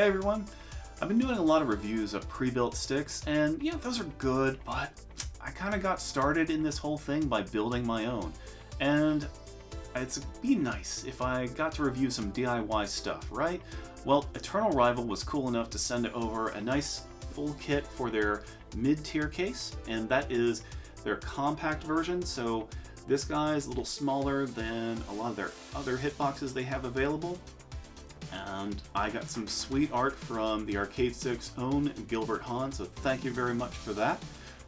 Hey everyone! I've been doing a lot of reviews of pre-built sticks, and yeah, those are good, but I kind of got started in this whole thing by building my own. And it'd be nice if I got to review some DIY stuff, right? Well, Eternal Rival was cool enough to send over a nice full kit for their mid-tier case, and that is their compact version. So this guy is a little smaller than a lot of their other hitboxes they have available. And I got some sweet art from the Arcade Stick's own Gilbert Hahn, so thank you very much for that.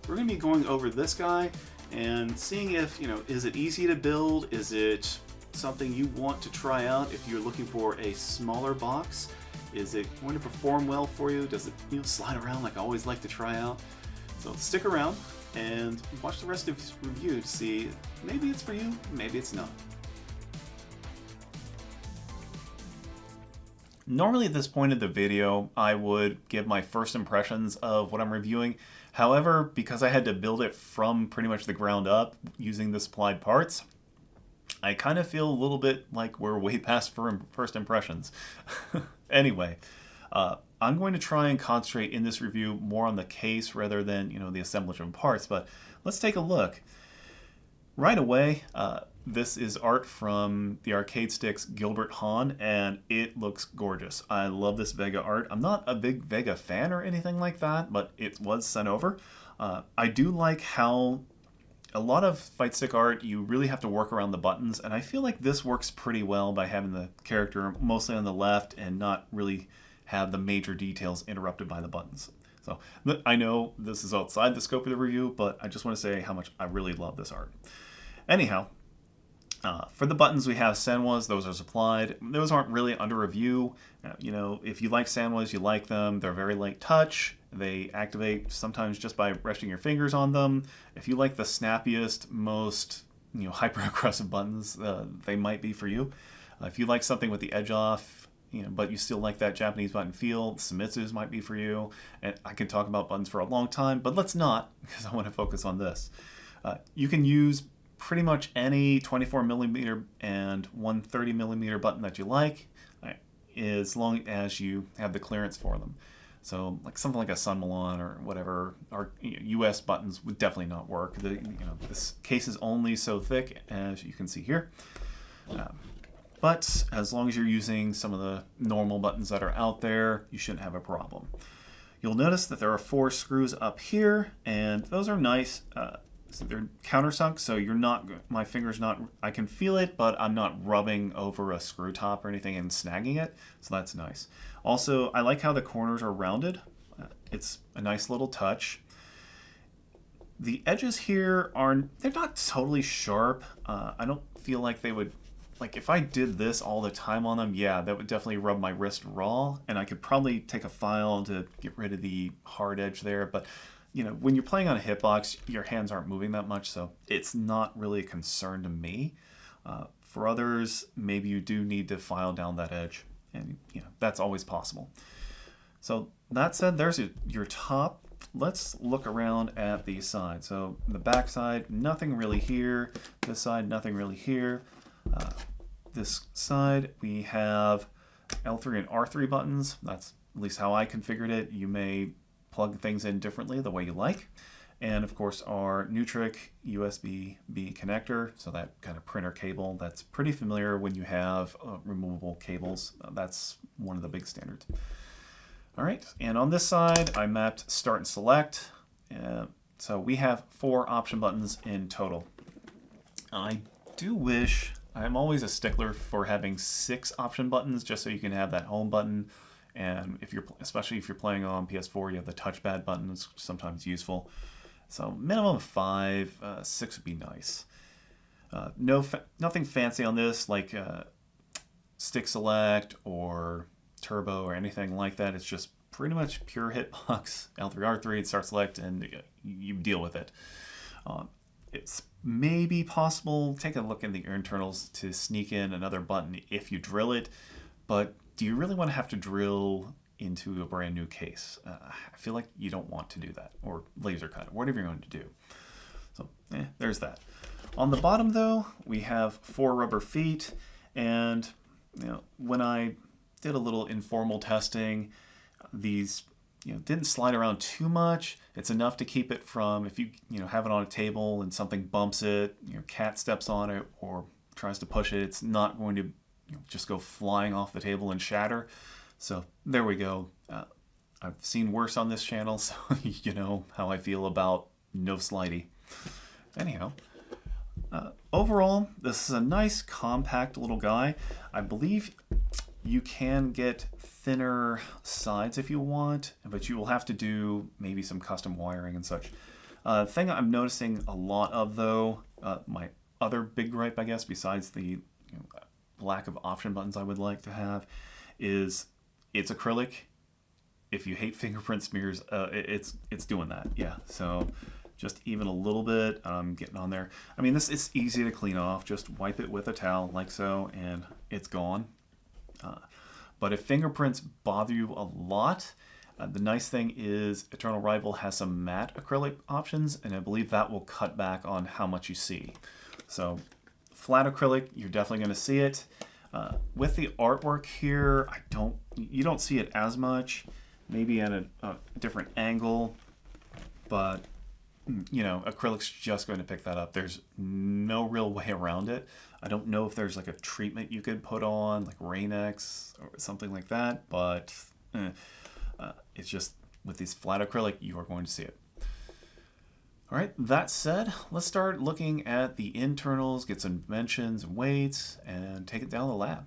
We're going to be going over this guy and seeing if, is it easy to build? Is it something you want to try out if you're looking for a smaller box? Is it going to perform well for you? Does it slide around like I always like to try out? So stick around and watch the rest of this review to see maybe it's for you, maybe it's not. Normally at this point of the video, I would give my first impressions of what I'm reviewing. However, because I had to build it from pretty much the ground up using the supplied parts, I kind of feel a little bit like we're way past first impressions. Anyway, I'm going to try and concentrate in this review more on the case rather than, the assemblage of parts, but let's take a look. Right away, this is art from the Arcade Stick's Gilbert Hahn, and it looks gorgeous. I love this Vega art. I'm not a big Vega fan or anything like that, but it was sent over. I do like how a lot of fight stick art, you really have to work around the buttons, and I feel like this works pretty well by having the character mostly on the left and not really have the major details interrupted by the buttons. So I know this is outside the scope of the review, but I just want to say how much I really love this art. Anyhow, for the buttons we have Sanwas, those are supplied. Those aren't really under review. If you like Sanwas, you like them. They're very light touch. They activate sometimes just by resting your fingers on them. If you like the snappiest, most hyper-aggressive buttons, they might be for you. If you like something with the edge off, but you still like that Japanese button feel, Sumitsu's might be for you. And I could talk about buttons for a long time, but let's not, because I want to focus on this. You can use pretty much any 24mm and 130mm button that you like, as long as you have the clearance for them. So like something like a Sun Milan or whatever, or US buttons would definitely not work. This case is only so thick, as you can see here. But as long as you're using some of the normal buttons that are out there, you shouldn't have a problem. You'll notice that there are 4 screws up here, and those are nice. They're countersunk, so my finger's not, I can feel it, but I'm not rubbing over a screw top or anything and snagging it, so that's nice. Also, I like how the corners are rounded. It's a nice little touch. The edges here they're not totally sharp. I don't feel like they would, like if I did this all the time on them, yeah, that would definitely rub my wrist raw, and I could probably take a file to get rid of the hard edge there, but when you're playing on a hitbox, your hands aren't moving that much, so it's not really a concern to me. For others, maybe you do need to file down that edge, and that's always possible. So that said, there's your top. Let's look around at the side. So the back side, nothing really here. This side, nothing really here. This side, we have L3 and R3 buttons. That's at least how I configured it. You may plug things in differently the way you like. And of course our Nutric USB-B connector, so that kind of printer cable that's pretty familiar when you have removable cables. That's one of the big standards. All right, and on this side I mapped start and select. So we have 4 option buttons in total. I do wish, I'm always a stickler for having 6 option buttons just so you can have that home button. And especially if you're playing on PS4, you have the touchpad button. It's sometimes useful. So minimum of 5, 6 would be nice. Nothing fancy on this, like stick select or turbo or anything like that. It's just pretty much pure hitbox. L3, R3, start select, and you deal with it. It's maybe possible, take a look in the internals to sneak in another button if you drill it, but do you really want to have to drill into a brand new case? I feel like you don't want to do that, or laser cut, whatever you're going to do. So there's that. On the bottom though, we have 4 rubber feet, and when I did a little informal testing, these didn't slide around too much. It's enough to keep it from, if you have it on a table and something bumps it, your cat steps on it or tries to push it, it's not going to just go flying off the table and shatter. So there we go. I've seen worse on this channel, so you know how I feel about no slidey. Anyhow, overall, this is a nice compact little guy. I believe you can get thinner sides if you want, but you will have to do maybe some custom wiring and such. Thing I'm noticing a lot of though, my other big gripe I guess besides the lack of option buttons I would like to have, is it's acrylic. If you hate fingerprint smears, it's doing that. Yeah, so just even a little bit, getting on there. I mean, it's easy to clean off. Just wipe it with a towel like so, and it's gone. But if fingerprints bother you a lot, the nice thing is Eternal Rival has some matte acrylic options, and I believe that will cut back on how much you see. So flat acrylic, you're definitely going to see it. With the artwork here, you don't see it as much, maybe at a different angle, but acrylic's just going to pick that up. There's no real way around it. I don't know if there's like a treatment you could put on, like Rain-X or something like that, but it's just with these flat acrylic, you are going to see it. All right, that said, let's start looking at the internals, get some dimensions and weights, and take it down the lab.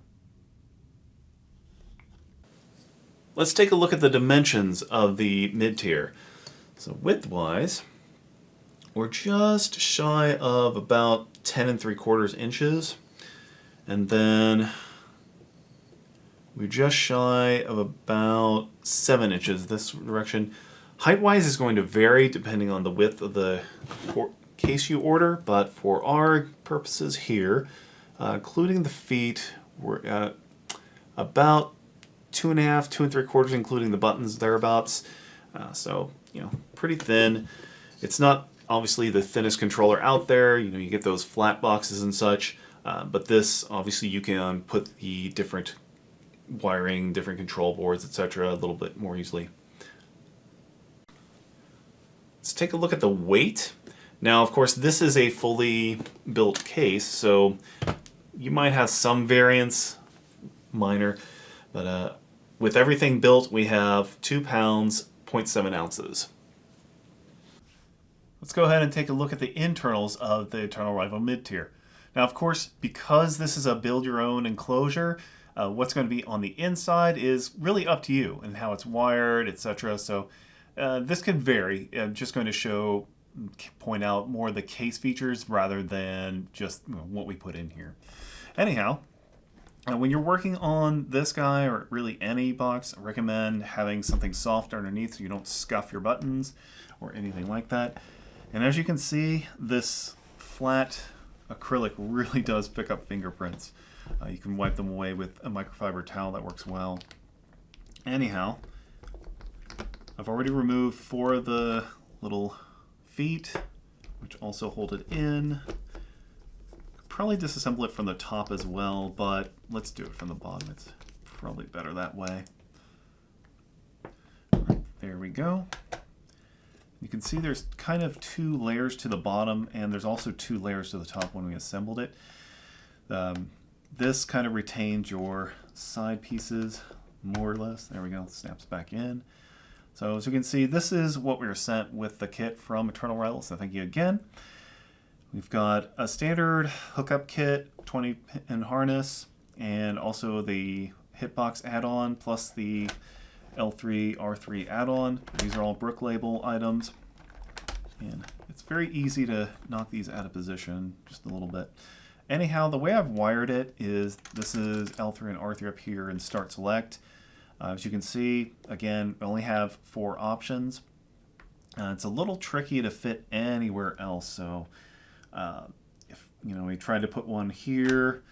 Let's take a look at the dimensions of the mid-tier. So width-wise, we're just shy of about 10 3/4 inches, and then we're just shy of about 7 inches this direction. Height-wise is going to vary depending on the width of the case you order, but for our purposes here, including the feet, we're at about 2.5, 2 3/4, including the buttons thereabouts. So pretty thin. It's not obviously the thinnest controller out there. You get those flat boxes and such, but this obviously you can put the different wiring, different control boards, etc. a little bit more easily. Let's take a look at the weight. Now, of course, this is a fully built case, so you might have some variance, minor, but with everything built, we have 2 pounds, 0.7 ounces. Let's go ahead and take a look at the internals of the Eternal Rival mid-tier. Now, of course, because this is a build-your-own enclosure, what's going to be on the inside is really up to you and how it's wired, etc. So this can vary. I'm just going to point out more of the case features rather than just what we put in here. Anyhow, when you're working on this guy or really any box, I recommend having something soft underneath so you don't scuff your buttons or anything like that. And as you can see, this flat acrylic really does pick up fingerprints. You can wipe them away with a microfiber towel, that works well. Anyhow, I've already removed 4 of the little feet, which also hold it in. Probably disassemble it from the top as well, but let's do it from the bottom. It's probably better that way. All right, there we go. You can see there's kind of 2 layers to the bottom, and there's also 2 layers to the top when we assembled it. This kind of retains your side pieces, more or less. There we go, it snaps back in. So as you can see, this is what we were sent with the kit from Eternal Rival, so thank you again. We've got a standard hookup kit, 20-pin harness, and also the hitbox add-on, plus the L3, R3 add-on. These are all Brook label items, and it's very easy to knock these out of position just a little bit. Anyhow, the way I've wired it is this is L3 and R3 up here in Start Select. As you can see, again, we only have 4 options. It's a little tricky to fit anywhere else, so if we tried to put one here,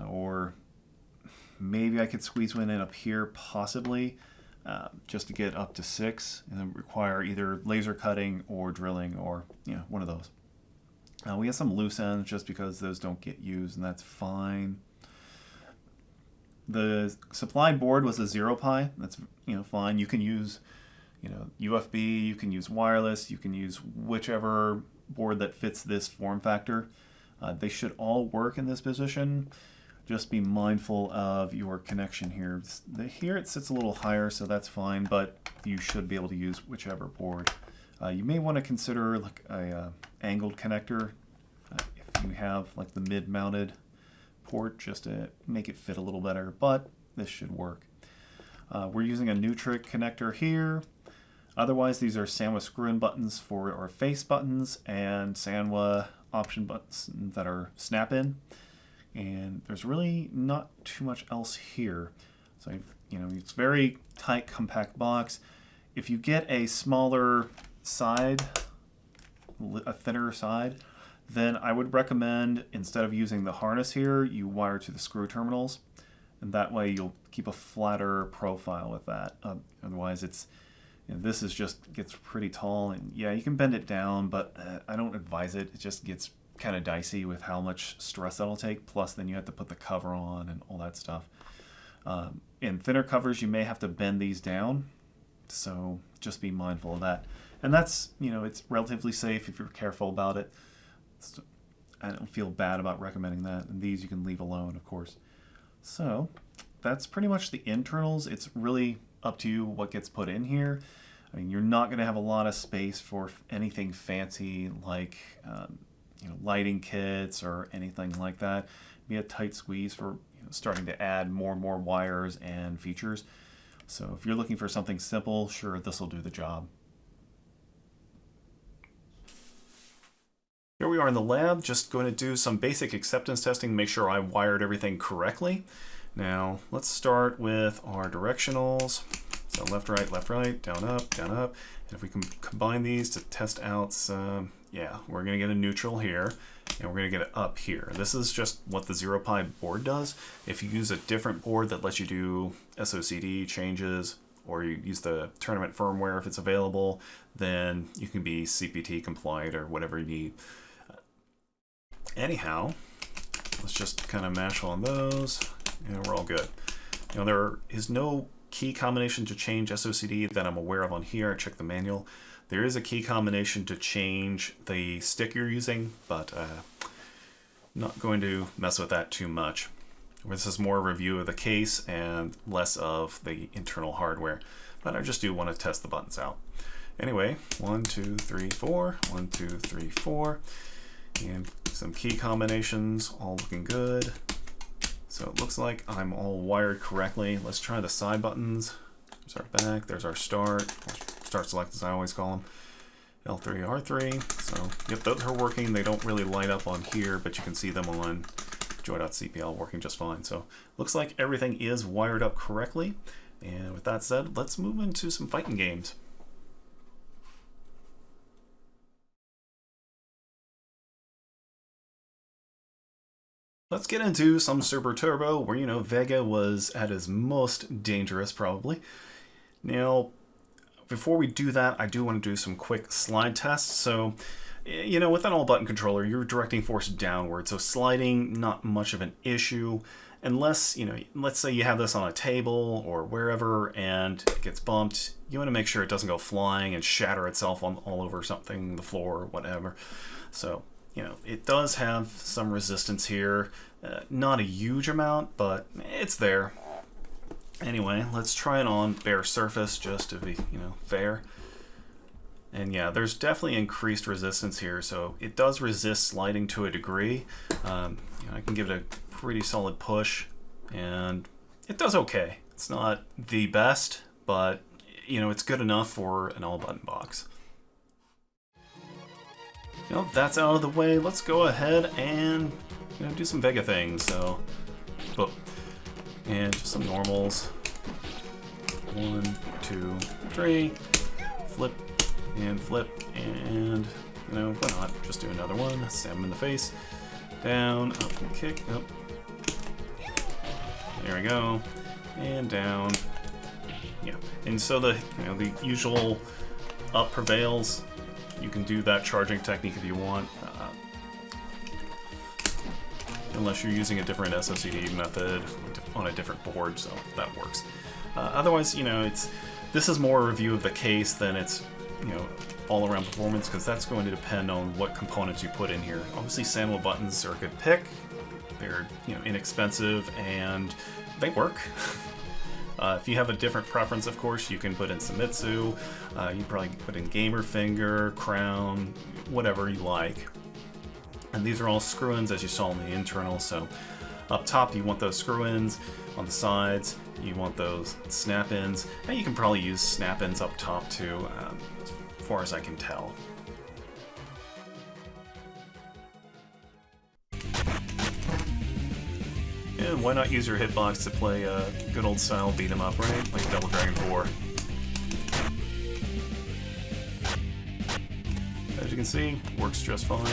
or maybe I could squeeze one in up here, possibly, just to get up to 6, and then require either laser cutting or drilling, or one of those. We have some loose ends just because those don't get used, and that's fine. The supplied board was a 0 Pi. That's fine. You can use UFB, you can use wireless, you can use whichever board that fits this form factor. They should all work in this position. Just be mindful of your connection here. Here it sits a little higher, so that's fine, but you should be able to use whichever board. You may want to consider like a angled connector if you have like the mid-mounted port, just to make it fit a little better, but this should work. We're using a Nutric connector here. Otherwise, these are Sanwa screw-in buttons for our face buttons and Sanwa option buttons that are snap-in. And there's really not too much else here. So, it's very tight, compact box. If you get a smaller side, a thinner side, then I would recommend, instead of using the harness here, you wire to the screw terminals. And that way you'll keep a flatter profile with that. Otherwise this gets pretty tall, and yeah, you can bend it down, but I don't advise it. It just gets kind of dicey with how much stress that'll take. Plus then you have to put the cover on and all that stuff. In thinner covers, you may have to bend these down. So just be mindful of that. And that's, it's relatively safe if you're careful about it. I don't feel bad about recommending that. And these you can leave alone, of course. So that's pretty much the internals. It's really up to you what gets put in here. I mean, you're not going to have a lot of space for anything fancy like lighting kits or anything like that. Be a tight squeeze for starting to add more and more wires and features. So if you're looking for something simple, sure, this will do the job. Here we are in the lab, just going to do some basic acceptance testing, make sure I wired everything correctly. Now, let's start with our directionals. So left, right, down, up. And if we can combine these to test out some, we're going to get a neutral here, and we're going to get it up here. This is just what the 0 Pi board does. If you use a different board that lets you do SOCD changes, or you use the tournament firmware if it's available, then you can be CPT compliant or whatever you need. Anyhow, let's just kind of mash on those, and we're all good. There is no key combination to change SOCD that I'm aware of on here. I checked the manual. There is a key combination to change the stick you're using, but not going to mess with that too much. This is more a review of the case and less of the internal hardware, but I just do want to test the buttons out. Anyway, 1, 2, 3, 4, 1, 2, 3, 4, and some key combinations, all looking good. So it looks like I'm all wired correctly. Let's try the side buttons. There's our back, there's our start select as I always call them. L3, R3. So yep, those are working. They don't really light up on here, but you can see them on joy.cpl working just fine. So looks like everything is wired up correctly. And with that said, let's move into some fighting games. Let's get into some Super Turbo, where, Vega was at his most dangerous, probably. Now, before we do that, I do want to do some quick slide tests. So, with an all-button controller, you're directing force downward, so sliding, not much of an issue. Unless, let's say you have this on a table or wherever, and it gets bumped, you want to make sure it doesn't go flying and shatter itself all over something, the floor, or whatever. So, it does have some resistance here. Not a huge amount, but it's there. Anyway, let's try it on bare surface just to be, fair. And yeah, there's definitely increased resistance here, so it does resist sliding to a degree. I can give it a pretty solid push, and it does okay. It's not the best, but, it's good enough for an all-button box. That's out of the way. Let's go ahead and do some Vega things. So, and just some normals. 1, 2, 3. Flip and flip, and why not? Just do another one. Slam him in the face. Down, up, and kick, up. There we go. And down. Yeah. And so the usual up prevails. You can do that charging technique if you want, unless you're using a different SOCD method, on a different board, so that works. Otherwise, this is more a review of the case than it's, all around performance, because that's going to depend on what components you put in here. Obviously, Samuel buttons are a good pick. They're, inexpensive and they work. If you have a different preference, of course, you can put in Famitsu. You probably put in Gamer Finger, Crown, whatever you like. And these are all screw-ins, as you saw in the internal. So up top, you want those screw-ins. On the sides, you want those snap-ins. And you can probably use snap-ins up top too, as far as I can tell. And why not use your hitbox to play a good old style beat 'em up, right? Like Double Dragon 4. As you can see, works just fine.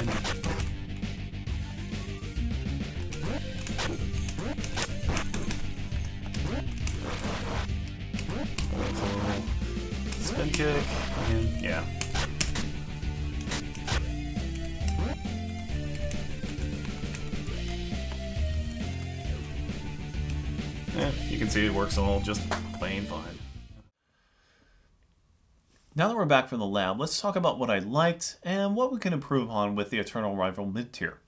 Spin kick, and yeah. You can see it works all just plain fine. Now that we're back from the lab, let's talk about what I liked and what we can improve on with the Eternal Rival mid-tier.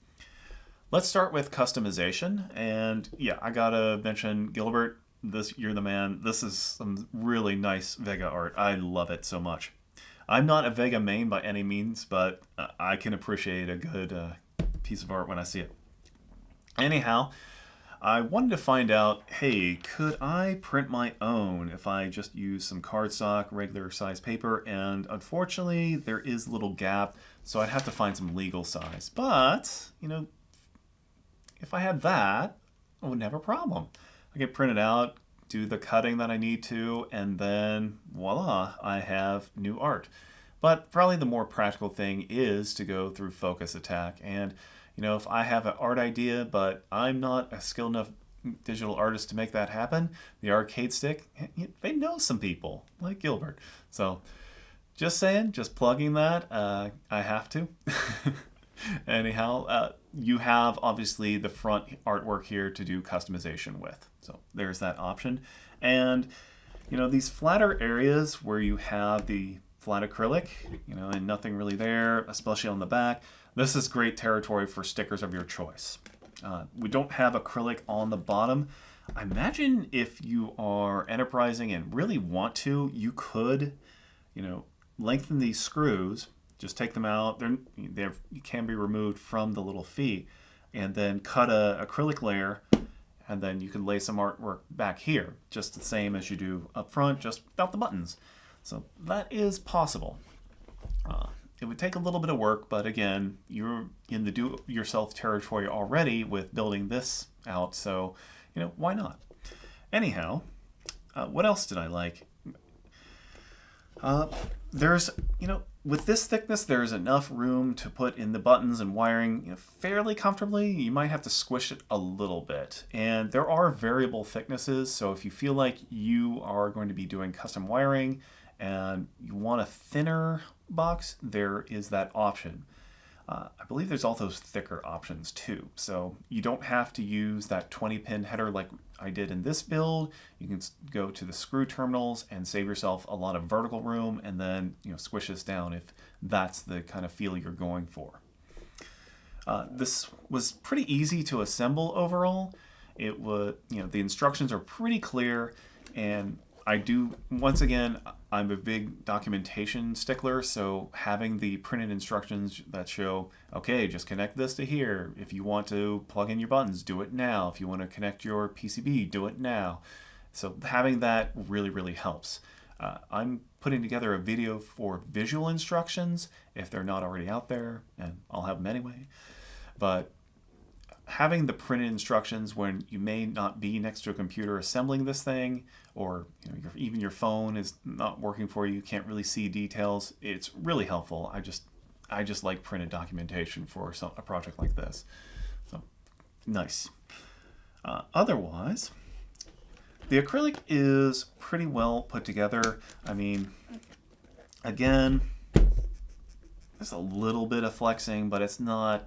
Let's start with customization, and yeah, I gotta mention Gilbert. You're the man. This is some really nice Vega art. I love it so much. I'm not a Vega main by any means, but I can appreciate a good piece of art when I see it. Anyhow, I wanted to find out, hey, could I print my own if I just use some cardstock, regular size paper? And unfortunately, there is a little gap, so I'd have to find some legal size. But, if I had that, I wouldn't have a problem. I could print it out, do the cutting that I need to, and then voila, I have new art. But probably the more practical thing is to go through Focus Attack. And if I have an art idea, but I'm not a skilled enough digital artist to make that happen, the arcade stick, they know some people, like Gilbert. So, just saying, just plugging that, I have to. Anyhow, you have, obviously, the front artwork here to do customization with. So, there's that option. And, these flatter areas where you have the flat acrylic, and nothing really there, especially on the back, this is great territory for stickers of your choice. We don't have acrylic on the bottom. I imagine if you are enterprising and really want to, you could, lengthen these screws, just take them out. They can be removed from the little feet, and then cut a acrylic layer, and then you can lay some artwork back here, just the same as you do up front, just without the buttons. So that is possible. It would take a little bit of work, but again, you're in the do-it-yourself territory already with building this out, so, why not? Anyhow, what else did I like? There's, with this thickness, there's enough room to put in the buttons and wiring fairly comfortably. You might have to squish it a little bit. And there are variable thicknesses, so if you feel like you are going to be doing custom wiring and you want a thinner box, there is that option. I believe there's also thicker options too. So you don't have to use that 20-pin header like I did in this build. You can go to the screw terminals and save yourself a lot of vertical room, and then squish this down if that's the kind of feel you're going for. This was pretty easy to assemble overall. It was, the instructions are pretty clear, and once again, I'm a big documentation stickler, so having the printed instructions that show, okay, just connect this to here. If you want to plug in your buttons, do it now. If you want to connect your PCB, do it now. So having that really, really helps. I'm putting together a video for visual instructions, if they're not already out there, and I'll have them anyway. But having the printed instructions when you may not be next to a computer assembling this thing, or even your phone is not working for you, you can't really see details, it's really helpful. I just like printed documentation for a project like this. So nice. Otherwise, the acrylic is pretty well put together. I mean, again, there's a little bit of flexing, but it's not,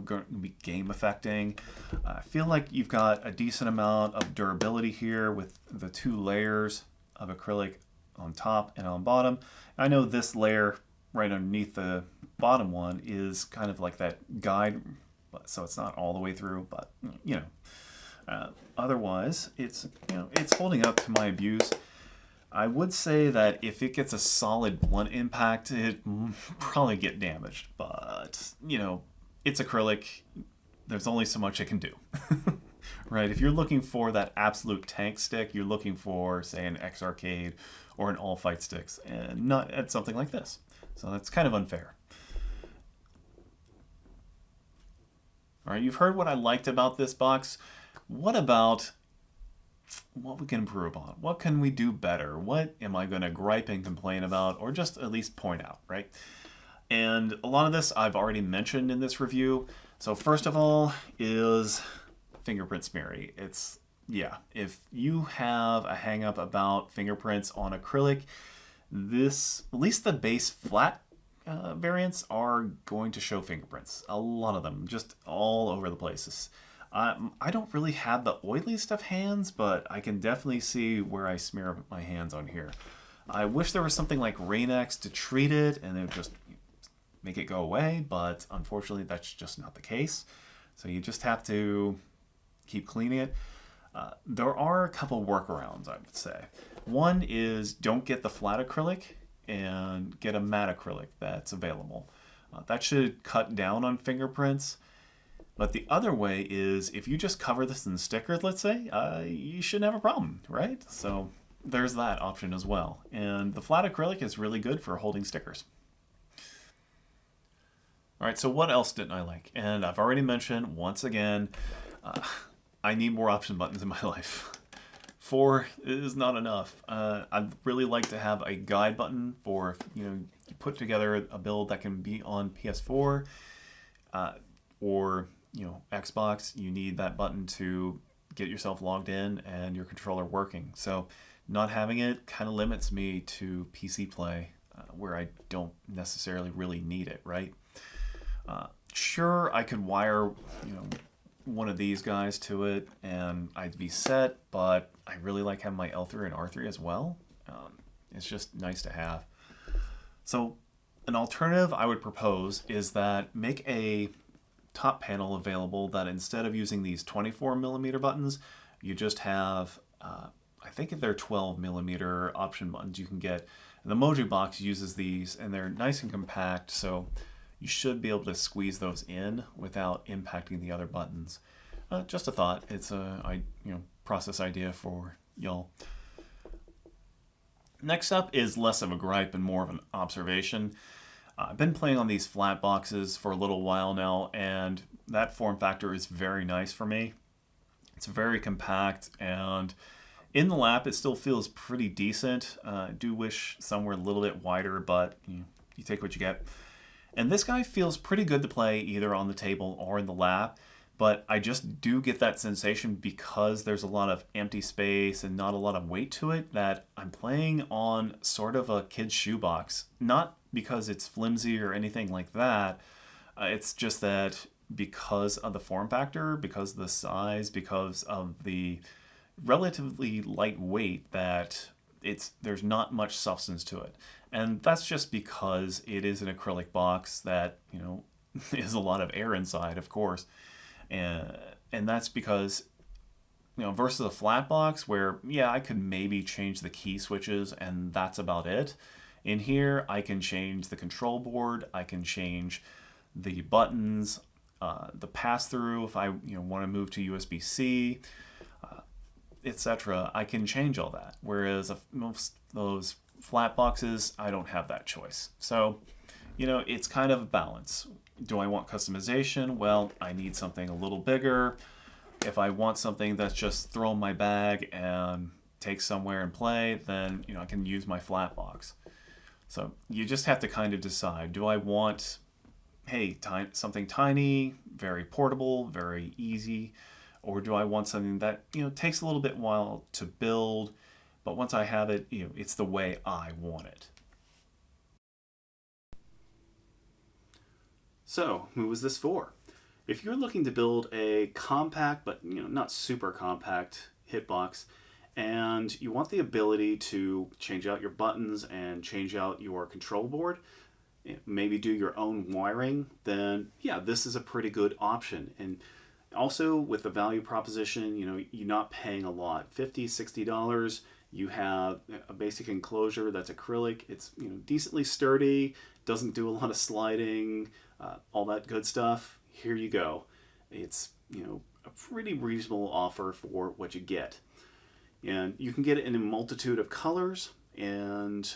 going to be game affecting. I feel like you've got a decent amount of durability here with the 2 layers of acrylic on top and on bottom. I know this layer right underneath the bottom one is kind of like that guide, so it's not all the way through, but otherwise it's holding up to my abuse. I would say that if it gets a solid blunt impact, it probably get damaged. But, it's acrylic. There's only so much it can do. Right? If you're looking for that absolute tank stick, you're looking for, say, an X Arcade or an All Fight Sticks, and not at something like this. So that's kind of unfair. All right, you've heard what I liked about this box. What about what we can improve on? What can we do better? What am I going to gripe and complain about, or just at least point out, right? And a lot of this I've already mentioned in this review. So first of all is fingerprint smeary. If you have a hang up about fingerprints on acrylic, at least the base flat variants are going to show fingerprints. A lot of them, just all over the places. I don't really have the oiliest of hands, but I can definitely see where I smear my hands on here. I wish there was something like Rain-X to treat it and it would just make it go away, but unfortunately that's just not the case. So you just have to keep cleaning it. There are a couple workarounds, I would say. One is don't get the flat acrylic and get a matte acrylic that's available. That should cut down on fingerprints. But the other way is if you just cover this in stickers, let's say, you shouldn't have a problem, right? So there's that option as well. And the flat acrylic is really good for holding stickers. All right, so what else didn't I like? And I've already mentioned, once again, I need more option buttons in my life. 4 is not enough. I'd really like to have a guide button for, you put together a build that can be on PS4 or Xbox. You need that button to get yourself logged in and your controller working. So not having it kind of limits me to PC play where I don't necessarily really need it, right? Sure, I could wire one of these guys to it and I'd be set, but I really like having my L3 and R3 as well. It's just nice to have. So an alternative I would propose is that make a top panel available that instead of using these 24mm buttons, you just have, I think they're 12mm option buttons you can get. The Moji box uses these and they're nice and compact, so you should be able to squeeze those in without impacting the other buttons. Just a thought. It's a process idea for y'all. Next up is less of a gripe and more of an observation. I've been playing on these flat boxes for a little while now, and that form factor is very nice for me. It's very compact, and in the lap it still feels pretty decent. I do wish some were a little bit wider, but you take what you get. And this guy feels pretty good to play either on the table or in the lap, but I just do get that sensation because there's a lot of empty space and not a lot of weight to it that I'm playing on sort of a kid's shoebox. Not because it's flimsy or anything like that. It's just that because of the form factor, because of the size, because of the relatively light weight, that there's not much substance to it. And that's just because it is an acrylic box that, is a lot of air inside, of course. And that's because, versus a flat box where, I could maybe change the key switches and that's about it. In here, I can change the control board, I can change the buttons, the pass-through if I want to move to USB-C, etc. I can change all that. Whereas most of those flat boxes, I don't have that choice. So, it's kind of a balance. Do I want customization? Well, I need something a little bigger. If I want something that's just throw in my bag and take somewhere and play, then I can use my flat box. So you just have to kind of decide, do I want, something tiny, very portable, very easy, or do I want something that, takes a little bit while to build, but once I have it, it's the way I want it. So, who is this for? If you're looking to build a compact, but not super compact hitbox, and you want the ability to change out your buttons and change out your control board, maybe do your own wiring, then yeah, this is a pretty good option. And also with the value proposition, you're not paying a lot. $50, $60. You have a basic enclosure that's acrylic. It's decently sturdy, doesn't do a lot of sliding, all that good stuff. Here you go. It's a pretty reasonable offer for what you get. And you can get it in a multitude of colors. And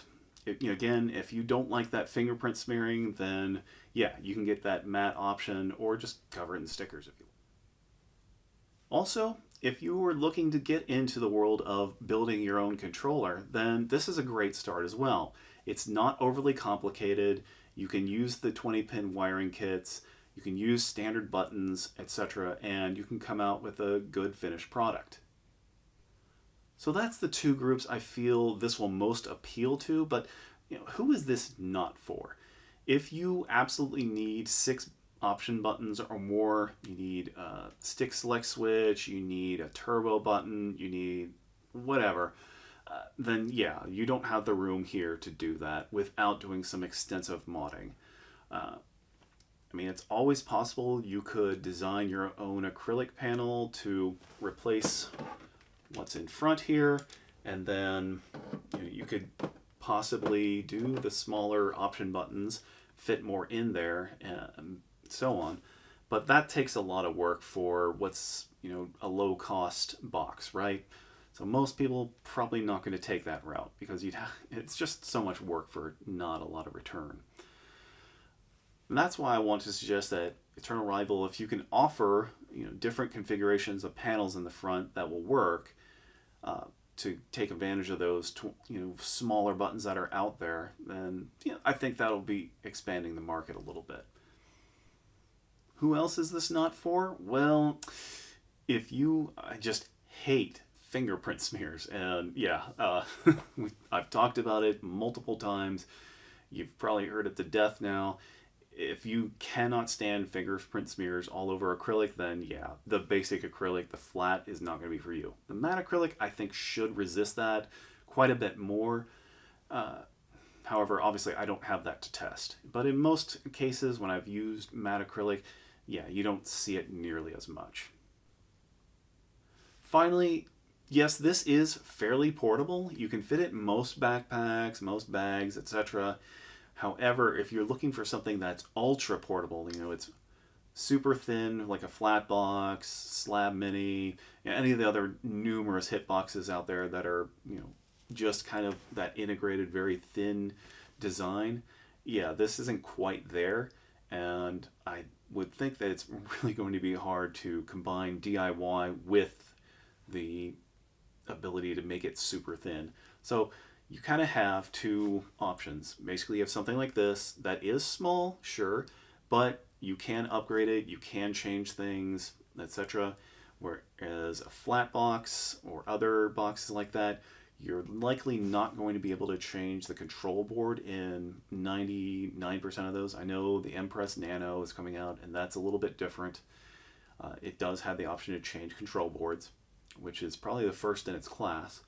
again, if you don't like that fingerprint smearing, then yeah, you can get that matte option or just cover it in stickers if you want. Also, if you are looking to get into the world of building your own controller, then this is a great start as well. It's not overly complicated. You can use the 20-pin wiring kits, you can use standard buttons, etc., and you can come out with a good finished product. So that's the two groups I feel this will most appeal to, but who is this not for? If you absolutely need 6 option buttons or more, you need a stick select switch, you need a turbo button, you need whatever, then yeah, you don't have the room here to do that without doing some extensive modding. It's always possible you could design your own acrylic panel to replace what's in front here, and then you could possibly do the smaller option buttons fit more in there and so on, but that takes a lot of work for what's a low cost box, right? So most people probably not going to take that route because it's just so much work for not a lot of return. And that's why I want to suggest that Eternal Rival, if you can offer different configurations of panels in the front that will work to take advantage of those smaller buttons that are out there, then I think that'll be expanding the market a little bit. Who else is this not for? Well, if I just hate fingerprint smears, and yeah, I've talked about it multiple times. You've probably heard it to death now. If you cannot stand fingerprint smears all over acrylic, then yeah, the basic acrylic, the flat, is not going to be for you. The matte acrylic, I think, should resist that quite a bit more. However, obviously, I don't have that to test. But in most cases, when I've used matte acrylic, yeah, you don't see it nearly as much. Finally, yes, this is fairly portable. You can fit it in most backpacks, most bags, etc. However, if you're looking for something that's ultra portable, it's super thin, like a flat box, slab mini, any of the other numerous hit boxes out there that are, just kind of that integrated, very thin design, yeah, this isn't quite there. And I would think that it's really going to be hard to combine DIY with the ability to make it super thin. So you kind of have two options. Basically, you have something like this that is small, sure, but you can upgrade it, you can change things, etc. Whereas a flat box or other boxes like that, you're likely not going to be able to change the control board in 99% of those. I know the Empress Nano is coming out, and that's a little bit different. It does have the option to change control boards, which is probably the first in its class.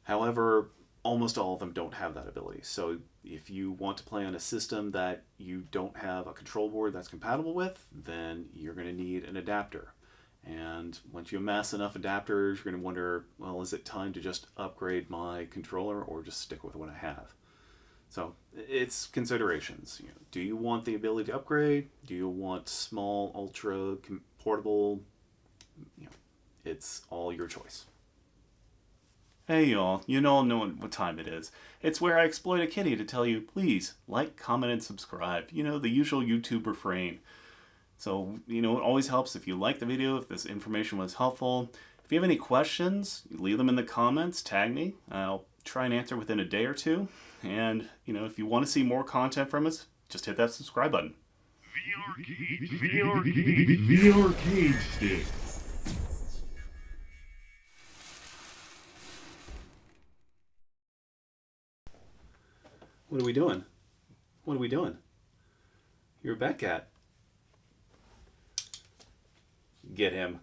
However, almost all of them don't have that ability. So if you want to play on a system that you don't have a control board that's compatible with, then you're going to need an adapter. And once you amass enough adapters, you're going to wonder, well, is it time to just upgrade my controller or just stick with what I have? So it's considerations. Do you want the ability to upgrade? Do you want small, ultra portable? It's all your choice. Hey y'all, you all know what time it is. It's where I exploit a kitty to tell you, please, like, comment, and subscribe. The usual YouTube refrain. So, it always helps if you like the video, if this information was helpful. If you have any questions, leave them in the comments, tag me. I'll try and answer within a day or two. And, if you want to see more content from us, just hit that subscribe button. The arcade stick. What are we doing? What are we doing? You're a bad cat. Get him.